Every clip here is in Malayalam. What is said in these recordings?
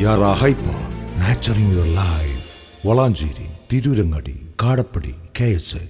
Yara Hyper, nurturing your life. Valancheri, Tirurangadi, Kadapadi, KSA.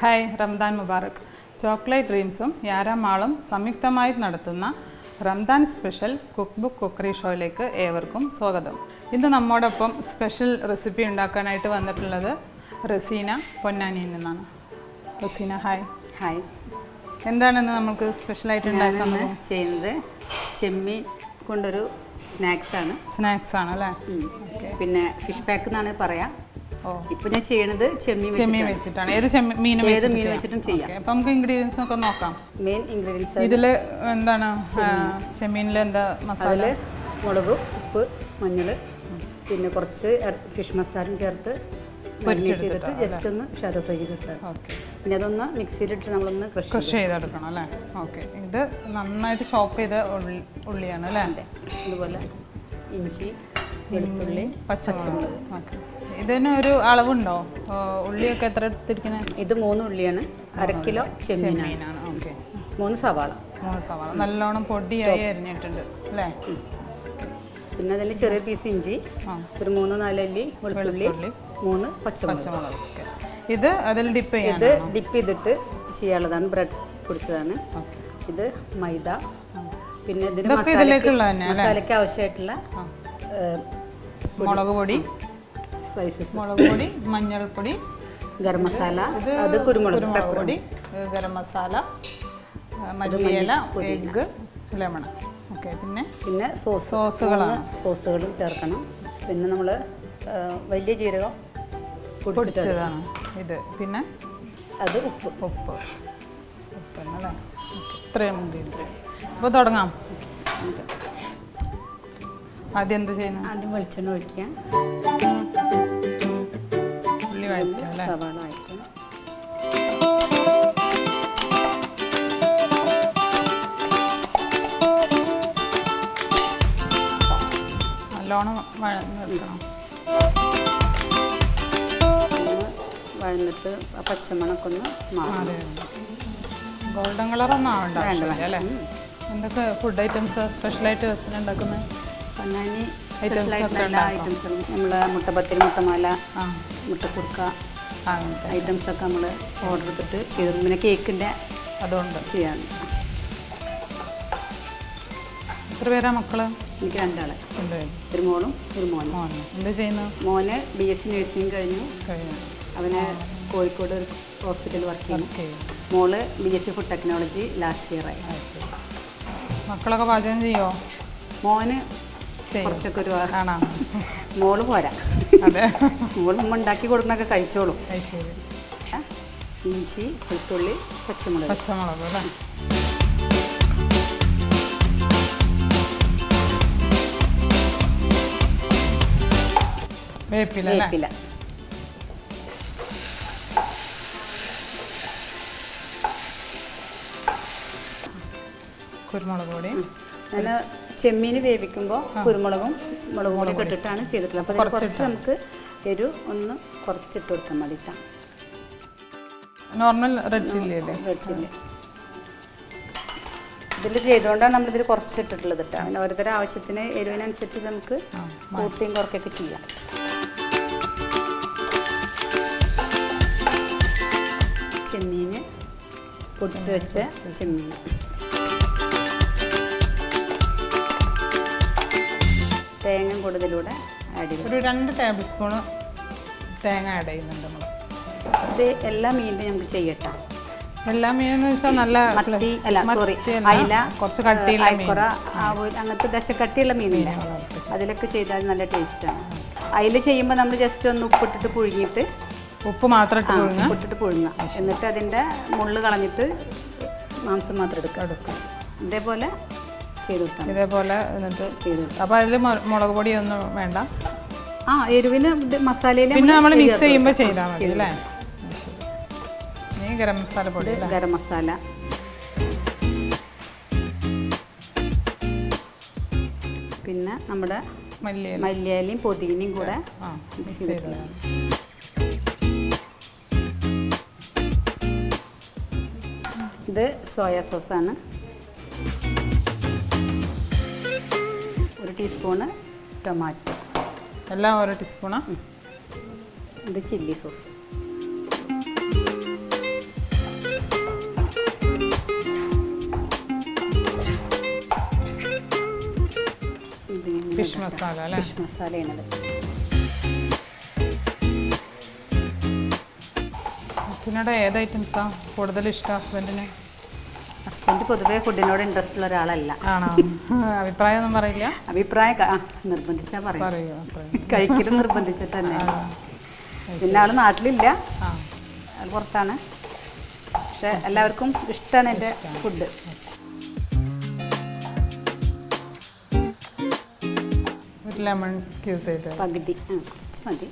Hi Ramadan മുബാറക്. ചോക്ലേറ്റ് ഡ്രീംസും യാരാ മാളും സംയുക്തമായി നടത്തുന്ന Ramadan special cook book cookery ഷോയിലേക്ക് ഏവർക്കും സ്വാഗതം. ഇന്ന് നമ്മോടൊപ്പം സ്പെഷ്യൽ റെസിപ്പി ഉണ്ടാക്കാനായിട്ട് വന്നിട്ടുള്ളത് റസീന പൊന്നാനിയിൽ നിന്നാണ്. റസീന ഹായ്. ഹായ്. എന്താണെന്ന് നമുക്ക് സ്പെഷ്യലായിട്ട് ഉണ്ടാക്കുന്നത്? ചെയ്യുന്നത് ചെമ്മീൻ കൊണ്ടൊരു സ്നാക്സ് ആണ് അല്ലേ? പിന്നെ ഫിഷ് പാക്ക് എന്നാണ് പറയാം. ഇപ്പൊ ഞാൻ ചെയ്യണത് ചെമ്മീൻ വെച്ചിട്ടാണ്. ഏത് മീൻ വെച്ചിട്ടും ചെയ്യാം. അപ്പൊ നമുക്ക് ഇൻഗ്രീഡിയൻസ് ഒക്കെ നോക്കാം. മെയിൻ ഇൻഗ്രീഡിയൻസ് ഇതില് എന്താണ്? ചെമ്മീനിൽ എന്താ മസാല? മുളക്, ഉപ്പ്, മഞ്ഞൾ, പിന്നെ കുറച്ച് ഫിഷ് മസാലയും ചേർത്ത് ചെയ്തിട്ട് ജസ്റ്റ് ഒന്ന് ഷാലോ ഫ്രൈ ചെയ്തിട്ട് പിന്നെ അതൊന്ന് മിക്സിയിലിട്ട് നമ്മളൊന്ന് ക്രഷ് ചെയ്തെടുക്കണം അല്ലേ? ഓക്കെ. ഇത് നന്നായിട്ട് ചോപ്പ് ചെയ്ത ഉള്ളിയാണ് അല്ലേ? അതുപോലെ ഇഞ്ചി, വെളുത്തുള്ളി, പച്ചമുളക്. ഓക്കെ. ഇതിന് ഒരു അളവുണ്ടോ? ഉള്ളിയൊക്കെ എത്ര എടുത്തിരിക്കണേ? ഇത് 3 ഉള്ളിയാണ്, 1/2 കിലോ ചെമ്മീനാണ്. ഓക്കെ. 3 സവാള നല്ലോണം പൊടിയായി അരിഞ്ഞിട്ടുണ്ട് അല്ലേ? പിന്നെ അതിൽ ചെറിയ പീസ് ഇഞ്ചി, ഒരു 3-4 അല്ലി വെളുത്തുള്ളി, 3 പച്ചമുളക്. ഇത് അതിൽ ഡിപ്പ് ചെയ്യാം. ഇത് ഡിപ്പ് ചെയ്തിട്ട് ചെയ്യാനുള്ളതാണ്. ബ്രെഡ് പൊടിച്ചതാണ്. ഇത് മൈദ. പിന്നെ ഇതിന് മസാലയ്ക്ക് ആവശ്യമായിട്ടുള്ള മുളക് പൊടി, സ്പൈസസ്, മുളക് പൊടി, മഞ്ഞൾപ്പൊടി, ഗരം മസാല, അത് കുരുമുളക് പൊടി, ഗരം മസാല, മല്ലിയില, എഗ്ഗ്, ലെമൺ. ഓക്കെ. പിന്നെ സോസുകളും ചേർക്കണം. പിന്നെ നമ്മൾ വലിയ ജീരകം പൊടിച്ചതാണ് ഇത്. പിന്നെ അത് ഉപ്പല്ലേ? ഇത്രയും ഇൻഗ്രീഡിയൻസ്. അപ്പോൾ തുടങ്ങാം. ആദ്യം എന്ത് ചെയ്യുന്നത്? ആദ്യം വെളിച്ചെണ്ണ ഒഴിക്കുക. ഉള്ളി വഴറ്റുക അല്ലേ? സവാള വഴറ്റുക. നല്ലോണം വഴന്നെടുക്കണം. വഴന്നിട്ട് പച്ചമണൊക്കെ ഒന്ന് മാറി ഗോൾഡൻ കളറൊന്നും ആവണ്ട അല്ലേ? എന്തൊക്കെ ഫുഡ് ഐറ്റംസ് സ്പെഷ്യലായിട്ട് ഉണ്ടാക്കുന്നത്? പൊന്നാനി എല്ലാ ഐറ്റംസും നമ്മൾ മുട്ടപ്പത്തിരി, മുട്ടമാല, മുട്ട സുർക്ക ഐറ്റംസൊക്കെ നമ്മൾ ഓർഡർ എടുത്തിട്ട് ചെയ്തു. പിന്നെ കേക്കിൻ്റെ അതുകൊണ്ട് ചെയ്യാൻ. എത്ര പേരാ മക്കള്? എനിക്ക് 2 ആള്, ഒരു മോളും ഒരു മോനും. എന്ത് ചെയ്യുന്നു? മോന് BSc നഴ്സിംഗ് കഴിഞ്ഞു. അവന് കോഴിക്കോട് ഒരു ഹോസ്പിറ്റലിൽ വർക്ക് ചെയ്യുന്നു. മോള് BSc ഫുഡ് ടെക്നോളജി ലാസ്റ്റ് ഇയറായി. മക്കളൊക്കെ പാചകം ചെയ്യോ? മോന് കുറച്ചൊക്കെ ഒരു ആണോ? മോള് പോരാ. അതെ, മോള് ഉണ്ടാക്കി കൊടുക്കണൊക്കെ കഴിച്ചോളും. ഇഞ്ചി, വെളുത്തുള്ളി, പച്ചമുളക് അല്ലേ? വേപ്പില. കുരുമുളക് പൊടി. ഞാൻ ചെമ്മീൻ വേവിക്കുമ്പോൾ കുരുമുളകും മുളക് പൊടിയൊക്കെ ഇട്ടിട്ടാണ് ചെയ്തിട്ടുള്ളത്. അപ്പോൾ കുറച്ച് നമുക്ക് ഒന്ന് കുറച്ചിട്ട് കൊടുത്താൽ മതി. നോർമൽ റെഡ് ചില്ലി അല്ലേ? റെഡ് ചില്ലി ഇതിൽ ചെയ്തുകൊണ്ടാണ് നമ്മളിതിൽ കുറച്ചിട്ടിട്ടുള്ളത് കേട്ടോ. അങ്ങനെ ഓരോരുത്തരുടെ ആവശ്യത്തിന് എരിവിനനുസരിച്ച് നമുക്ക് കൂട്ടിയും കുറയ്ക്കൊക്കെ ചെയ്യാം. ചെമ്മീൻ പൊടിച്ച് വെച്ച ചെമ്മീൻ തേങ്ങ കൂടുതലൂടെ ആഡ് ചെയ്യും. ഒരു 2 ടേബിൾ സ്പൂണ് തേങ്ങ ആഡ് ചെയ്യുന്നുണ്ട് നമ്മൾ. ഇത് എല്ലാ മീനിലും നമുക്ക് ചെയ്യട്ടെ. എല്ലാ മീനെന്ന് വെച്ചാൽ നല്ല അയില, കുറച്ച് കട്ടിയുള്ള അങ്ങനത്തെ ദശക്കട്ടിയുള്ള മീനില്ല, അതിലൊക്കെ ചെയ്താൽ നല്ല ടേസ്റ്റാണ്. അയില ചെയ്യുമ്പോൾ നമ്മൾ ജസ്റ്റ് ഒന്ന് ഉപ്പിട്ടിട്ട് പുഴുങ്ങിയിട്ട് ഉപ്പ് മാത്രം ഇട്ടിട്ട് പുഴുങ്ങുക. എന്നിട്ട് അതിൻ്റെ മുള്ള് കളഞ്ഞിട്ട് മാംസം മാത്രം എടുക്കുക. ഇതേപോലെ ഇതേപോലെ എന്നിട്ട് ചെയ്തു. അപ്പോൾ അതിൽ മുളക് പൊടിയൊന്നും വേണ്ട. എരിവിന് മസാലയിൽ പിന്നെ നമ്മൾ മിക്സ് ചെയ്യുമ്പോൾ ചെയ്താൽ മതി അല്ലേ? ഗരം മസാല പൊടി, ഗരം മസാല, പിന്നെ നമ്മുടെ മല്ലിയിലയും പുതിനയും കൂടെ മിക്സ് ചെയ്തിട്ടുള്ള ഇത് സോയാ സോസാണ്, 1 ടീസ്പൂണ് ടൊമാറ്റോ, എല്ലാം 1 ടീസ്പൂണാ. ഇത് ചില്ലി സോസ്, ഫിഷ് മസാല അല്ലേ? ഫിഷ് മസാലയാണത്. ഇതിനോട് ഏത് ഐറ്റംസാണ് കൂടുതൽ ഇഷ്ടം ഹസ്ബൻഡിന്? ഹസ്ബൻഡ് പൊതുവേ ഫുഡിനോട് ഇൻട്രസ്റ്റ് ഉള്ള ഒരാളല്ല. ആണോ? അഭിപ്രായം ഒന്നും പറയില്ല? അഭിപ്രായം നിർബന്ധിച്ചാൽ പറയും, പറയോ? കഴിക്കലും നിർബന്ധിച്ചിട്ട് തന്നെ. പിന്നെ ആൾ നാട്ടിലില്ല, ആൾ പുറത്താണ്. പക്ഷെ എല്ലാവർക്കും ഇഷ്ടമാണ് എൻ്റെ ഫുഡ്. ലെമൺ സ്ക്യൂസ് ചെയ്ത് പകുതി കുറച്ച് മതി.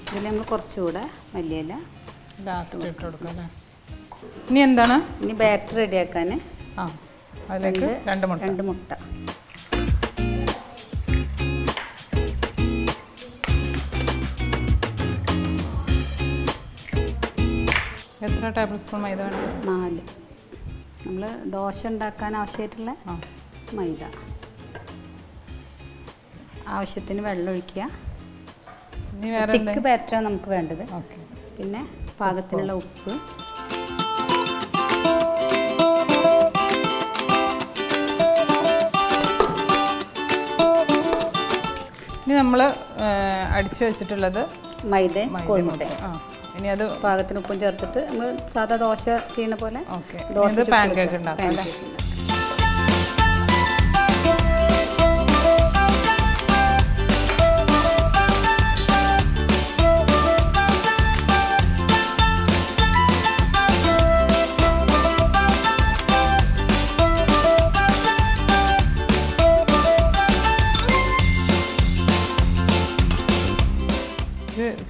ഇതിൽ നമ്മൾ കുറച്ചുകൂടെ മല്ലിയില ലാസ്റ്റ് ഇട്ട് കൊടുക്കാം അല്ലേ? ഇനി എന്താണ്? ഇനി ബാറ്റർ റെഡിയാക്കാൻ അതിലേക്ക് 2 മുട്ട. 2 മുട്ട. എത്ര ടേബിൾ സ്പൂൺ മൈദ വേണം? 4. നമ്മൾ ദോശ ഉണ്ടാക്കാൻ ആവശ്യമായിട്ടുള്ള മൈദ. ആവശ്യത്തിന് വെള്ളം ഒഴിക്കുക. ഇനി വേറെ തിക്ക് ബാറ്ററാണ് നമുക്ക് വേണ്ടത്. ഓക്കെ. പിന്നെ പാകത്തിനുള്ള ഉപ്പ്, ഇനി നമ്മൾ അടിച്ചു വെച്ചിട്ടുള്ളത് മൈദയും കോഴിമുട്ട. ഇനി അത് പാകത്തിന് ഉപ്പും ചേർത്തിട്ട് നമ്മൾ സാധാ ദോശ ചെയ്യുന്ന പോലെ ദോശ പാൻ കേക്ക് ഉണ്ടാക്കാം അല്ലേ?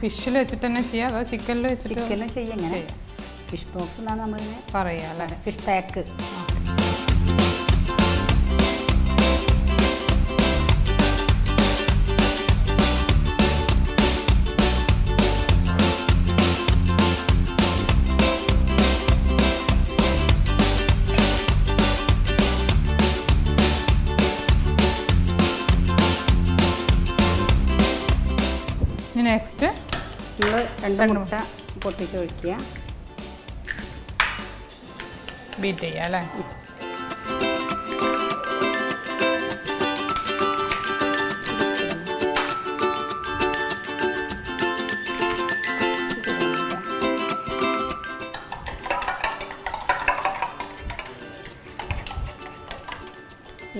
ഫിഷിൽ വെച്ചിട്ട് തന്നെ ചെയ്യാം, അതോ ചിക്കനിൽ വെച്ചിട്ട്? ചിക്കനിലും ചെയ്യാം. ഇങ്ങനെ ഫിഷ് ബോക്സ് എന്നാണ് നമ്മളിങ്ങനെ പറയാം അല്ലേ? Fish pack. നെക്സ്റ്റ് നമ്മൾ 2 മുട്ട പൊട്ടിച്ചൊഴിക്കുക, ബീറ്റ് ചെയ്യുക അല്ലേ?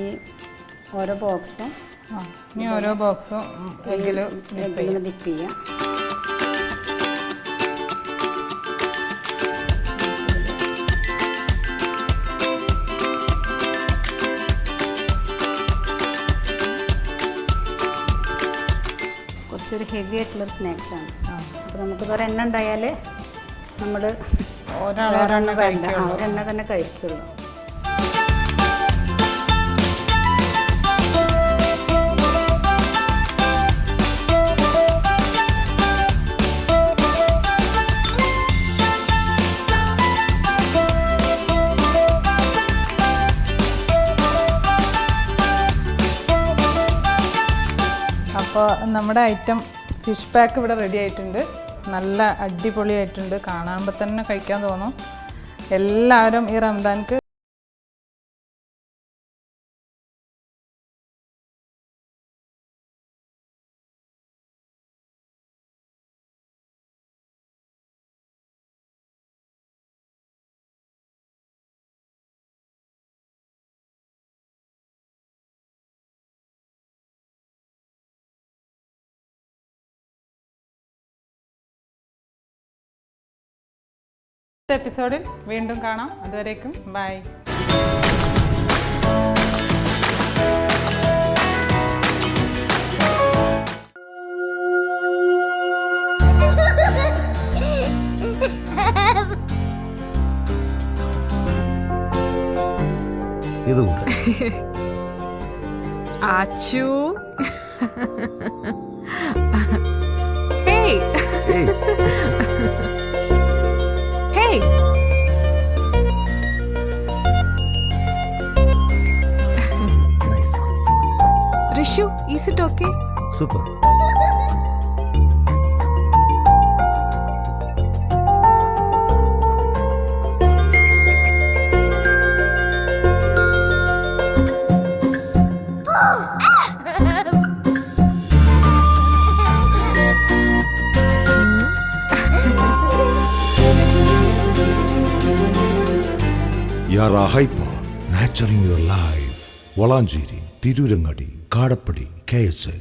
ഈ ഓരോ ബോക്സും ഇനി ഓരോ ബോക്സും എഗ്ഗിൽ ഡിപ്പ് ചെയ്യാം. കുറച്ചൊരു ഹെവി ആയിട്ടുള്ളൊരു സ്നാക്സാണ്. അപ്പോൾ നമുക്കിത് ഒരെണ്ണം ഉണ്ടായാൽ നമ്മൾ ഒരെണ്ണം വേണ്ട, ഒരെണ്ണം തന്നെ കഴിക്കുള്ളൂ. അപ്പോൾ നമ്മുടെ ഐറ്റം ഫിഷ് പാക്ക് ഇവിടെ റെഡി ആയിട്ടുണ്ട്. നല്ല അടിപൊളിയായിട്ടുണ്ട്, കാണുമ്പോൾ തന്നെ കഴിക്കാൻ തോന്നും. എല്ലാവരും ഈ റംദാൻക്ക് എപ്പിസോഡിൽ വീണ്ടും കാണാം. അതുവരേക്കും ബൈ. ഇതുകൂടെ ആച്ചു. Hey! Hey! Vishu, is it okay? Super. Yara hyper, nurturing your life. Valanchery, Tirurangadi, Kadapadi, KSA.